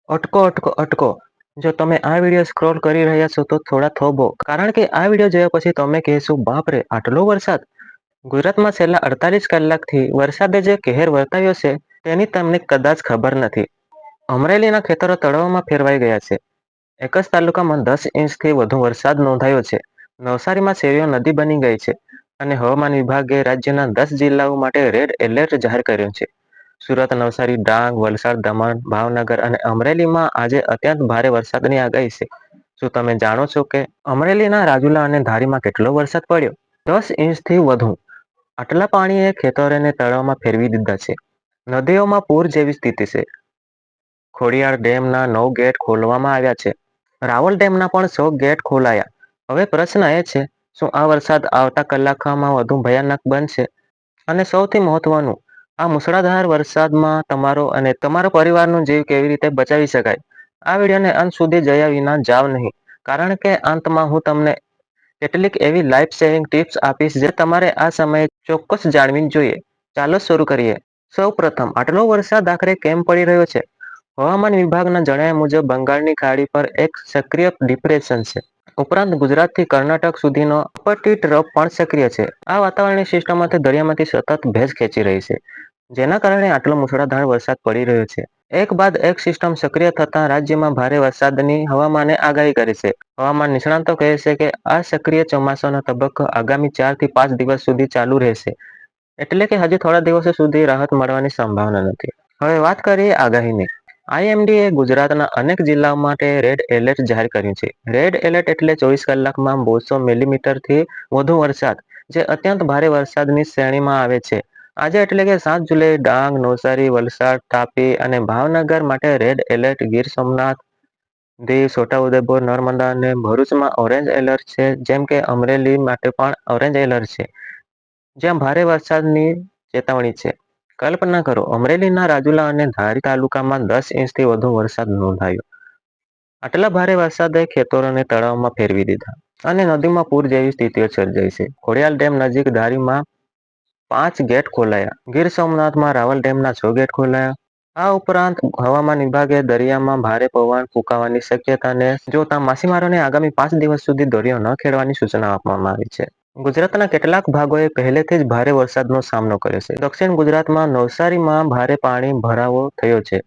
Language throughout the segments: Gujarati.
અટકો અટકો અટકો. જો તમે આ વિડીયો સ્ક્રોલ કરી રહ્યા છો તો થોડા થોભો, કારણ કે આ વિડીયો જોયા પછી તમે કહેશો બાપ રે આટલો વરસાદ. ગુજરાતમાં છેલ્લા 48 કલાકથી વરસાદે જે કહેર વર્તાવ્યો છે તેની તમને કદાચ ખબર નથી. અમરેલીના ખેતરો તળાવમાં ફેરવાઈ ગયા છે. એક જ તાલુકામાં 10 ઇંચથી વધુ વરસાદ નોંધાયો છે. નવસારીમાં શેરીઓ નદી બની ગઈ છે અને હવામાન વિભાગે રાજ્યના 10 જિલ્લાઓ માટે રેડ એલર્ટ જાહેર કર્યું છે. સુરત, નવસારી, ડાંગ, વલસાડ, દમણ, ભાવનગર અને અમરેલીમાં આજે અત્યંત ભારે વરસાદની આગાહી છે. શું તમે જાણો છો કે અમરેલીના રાજુલા અને ધારીમાં કેટલો વરસાદ પડ્યો? 10 ઇંચથી વધુ. આટલા પાણીએ ખેતરોને તળાવમાં ફેરવી દીધા છે. નદીઓમાં પૂર જેવી સ્થિતિ છે. ખોડિયાર ડેમના 9 ગેટ ખોલવામાં આવ્યા છે. રાવલ ડેમના પણ 100 ગેટ ખોલાયા. હવે પ્રશ્ન એ છે, શું આ વરસાદ આવતા કલાકોમાં વધુ ભયાનક બનશે? અને સૌથી મહત્વનું, આ મુશળધાર વરસાદમાં તમારો અને તમારા પરિવારનો જીવ કેવી રીતે બચાવી શકાય? આ વિડીયોને અંત સુધી જોયા વિના જાવ નહીં, કારણ કે અંતમાં હું તમને કેટલીક એવી લાઈફ સેવિંગ ટિપ્સ આપીશ જે તમારે આ સમયે ચોક્કસ જાણવી જોઈએ. ચાલો શરૂ કરીએ. સૌ પ્રથમ, આટલો વરસાદ આખરે કેમ પડી રહ્યો છે? હવામાન વિભાગના જણાવ્યા મુજબ બંગાળની ખાડી પર એક સક્રિય ડિપ્રેશન છે. ઉપરાંત ગુજરાતથી કર્ણાટક સુધીનો અપરટી ટ્રફ પણ સક્રિય છે. આ વાતાવરણીય સિસ્ટમમાંથી દરિયામાંથી સતત ભેજ ખેંચી રહી છે, જેના કારણે આટલો મુશળધાર વરસાદ પડી રહ્યો છે. એક બાદ એક સિસ્ટમ સક્રિય થતા રાજ્યમાં ભારે વરસાદની હવામાને આગાહી કરી છે. હવામાન નિષ્ણાતો કહે છે કે આ સક્રિય ચોમાસાનો તબક્કો આગામી 4 થી 5 દિવસ સુધી ચાલુ રહેશે. એટલે કે હજી થોડા દિવસો સુધી રાહત મળવાની સંભાવના નથી. હવે વાત કરીએ આગાહીની. આઈએમડીએ ગુજરાતના અનેક જિલ્લાઓ માટે રેડ એલર્ટ જાહેર કર્યું છે. રેડ એલર્ટ એટલે 24 કલાકમાં 200 મિલીમીટરથી વધુ વરસાદ, જે અત્યંત ભારે વરસાદની શ્રેણીમાં આવે છે. આજે એટલે કે 7 જુલાઈ ડાંગ, નવસારી, વલસાડ, તાપી અને ભાવનગર માટે રેડ એલર્ટ. ગીર સોમનાથ, દીવ, છોટાઉદેપુર, નર્મદા અને ભરૂચમાં ઓરેન્જ એલર્ટ છે. જેમ કે અમરેલી માટે પણ ઓરેન્જ એલર્ટ છે, જ્યાં ભારે વરસાદની ચેતવણી છે. કલ્પના કરો, અમરેલીના રાજુલા અને ધારી તાલુકામાં 10 ઇંચથી વધુ વરસાદ નોંધાયો. આટલા ભારે વરસાદે ખેતરોને તળાવમાં ફેરવી દીધા અને નદીમાં પૂર જેવી સ્થિતિઓ સર્જાઈ છે. ખોડિયાલ ડેમ નજીક ધારીમાં 5 ગેટ ખોલાયા. ગીર સોમનાથમાં રાવલ ડેમના 6 ગેટ ખોલાયા. આ ઉપરાંત હવામાન વિભાગે દરિયામાં ભારે પવન ફૂંકાવાની શક્યતાને જોતા માછીમારોને આગામી 5 દિવસ સુધી દરિયો ન ખેડવાની સૂચના આપવામાં આવી છે. ગુજરાતના કેટલાક ભાગોએ પહેલેથી જ ભારે વરસાદનો સામનો કર્યો છે. દક્ષિણ ગુજરાતમાં નવસારીમાં ભારે પાણી ભરાવો થયો છે.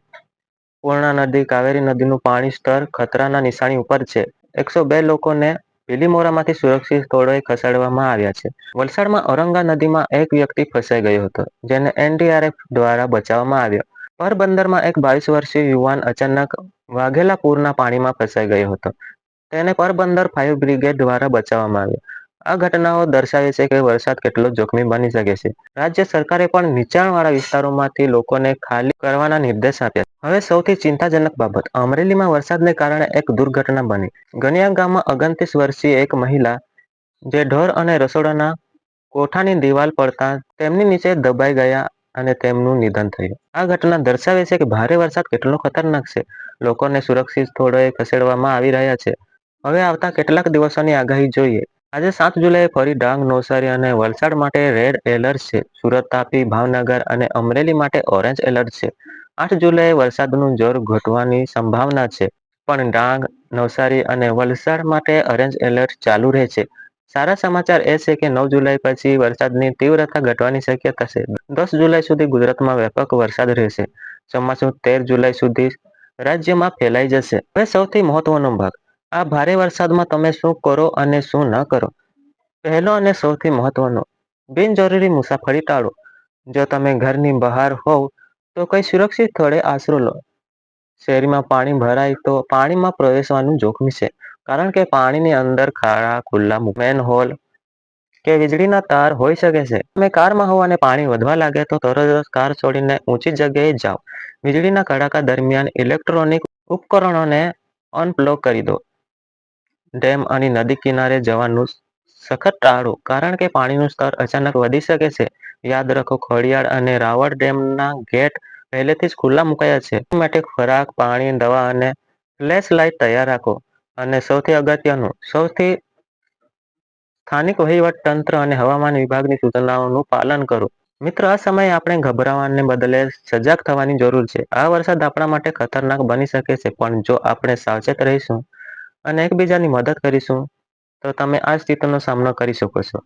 પૂર્ણા નદી, કાવેરી નદીનું પાણી સ્તર ખતરાના નિશાની ઉપર છે. 102 લોકોને પીલીમોરામાંથી સુરક્ષિત સ્થળોએ ખસેડવામાં આવ્યા છે. વલસાડમાં ઔરંગા નદીમાં એક વ્યક્તિ ફસાઈ ગયો હતો, જેને એનડીઆરએફ દ્વારા બચાવવામાં આવ્યો. પોરબંદરમાં એક 22 વર્ષીય યુવાન અચાનક વાઘેલા પૂરના પાણીમાં ફસાઈ ગયો હતો. તેને પોરબંદર ફાયર બ્રિગેડ દ્વારા બચાવવામાં આવ્યો. આ ઘટનાઓ દર્શાવે છે કે વરસાદ કેટલો જોખમી બની શકે છે. રાજ્ય સરકારે પણ નીચાણવાળા વિસ્તારોમાંથી લોકોને ખાલી કરવાના નિર્દેશ આપ્યા. હવે સૌથી ચિંતાજનક બાબત, અમરેલીમાં વરસાદને કારણે એક દુર્ઘટના બની. ગનિયા ગામમાં 29 વર્ષીય એક મહિલા, જે ઢોર અને રસોડાના કોઠાની દિવાલ પડતા તેમની નીચે દબાઈ ગયા અને તેમનું નિધન થયું. આ ઘટના દર્શાવે છે કે ભારે વરસાદ કેટલો ખતરનાક છે. લોકોને સુરક્ષિત સ્થળોએ ખસેડવામાં આવી રહ્યા છે. હવે આવતા કેટલાક દિવસોની આગાહી જોઈએ. આજે 7 જુલાઈએ ફરી ડાંગ, નવસારી અને વલસાડ માટે રેડ એલર્ટ છે. સુરત, તાપી, ભાવનગર અને અમરેલી માટે ઓરેન્જ એલર્ટ છે. 8 જુલાઈએ વરસાદનું જોર ઘટવાની સંભાવના છે, પણ ડાંગ, નવસારી અને વલસાડ માટે ઓરેન્જ એલર્ટ ચાલુ રહેશે. સારા સમાચાર એ છે કે 9 જુલાઈ પછી વરસાદની તીવ્રતા ઘટવાની શક્યતા છે. 10 જુલાઈ સુધી ગુજરાતમાં વ્યાપક વરસાદ રહેશે. ચોમાસું 13 જુલાઈ સુધી રાજ્યમાં ફેલાઈ જશે. હવે સૌથી મહત્વનો ભાગ, આ ભારે વરસાદમાં તમે શું કરો અને શું ન કરો. પહેલો અને સૌથી મહત્વનો, બિનજરૂરી મુસાફરી ટાળો. જો તમે ઘરની બહાર હોવ તો કોઈ સુરક્ષિત સ્થળે આશરો લો. શહેરીમાં પાણી ભરાય તો પાણીમાં પ્રવેશવાનું જોખમી છે, કારણ કે પાણીની અંદર ખાડા, ખુલ્લા મેનહોલ કે વીજળીના તાર હોઈ શકે છે. તમે કારમાં હો અને પાણી વધવા લાગે તો તરત જ કાર છોડીને ઊંચી જગ્યાએ જાઓ. વીજળીના કડાકા દરમિયાન ઇલેક્ટ્રોનિક ઉપકરણોને અનપ્લગ કરી દો. ડેમ અને નદી કિનારે જવાનું સખત ટાળો, કારણ કે પાણીનું સ્તર અચાનક વધી શકે છે. યાદ રાખો, ખોડિયાર અને રાવળ ડેમના ગેટ પહેલેથી જ ખુલ્લા મુકાયા છે. માટે ખોરાક, પાણી, દવા અને ફ્લેશ લાઇટ તૈયાર રાખો. અને સૌથી અગત્યનું, સ્થાનિક વહીવટ તંત્ર અને હવામાન વિભાગની સૂચનાઓનું પાલન કરો. મિત્રો, આ સમયે આપણે ગભરાવાને બદલે સજાગ થવાની જરૂર છે. આ વરસાદ આપણા માટે ખતરનાક બની શકે છે, પણ જો આપણે સાવચેત રહીશું અને એકબીજાની મદદ કરીશું, તો તમે આ સ્થિતિનો સામનો કરી શકો છો.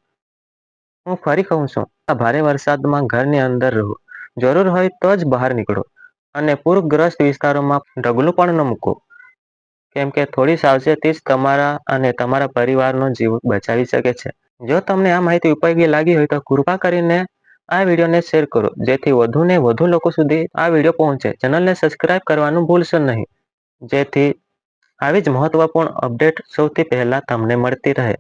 હું ફરી કહું છું, આ ભારે વરસાદમાં ઘરની અંદર રહો. જરૂર હોય તો જ બહાર નીકળો અને પૂરગ્રસ્ત વિસ્તારોમાં ઢગલું પણ ન મૂકો. કેમ કે થોડી સાવચેતી જ તમારા અને તમારા પરિવારનો જીવ બચાવી શકે છે. જો તમને આ માહિતી ઉપયોગી લાગી હોય તો કૃપા કરીને આ વિડીયોને શેર કરો, જેથી વધુને વધુ લોકો સુધી આ વિડીયો પહોંચે. ચેનલને સબસ્ક્રાઇબ કરવાનું ભૂલશો નહીં, જેથી આવી જ મહત્વપૂર્ણ અપડેટ સૌથી પહેલા તમને મળતી રહે.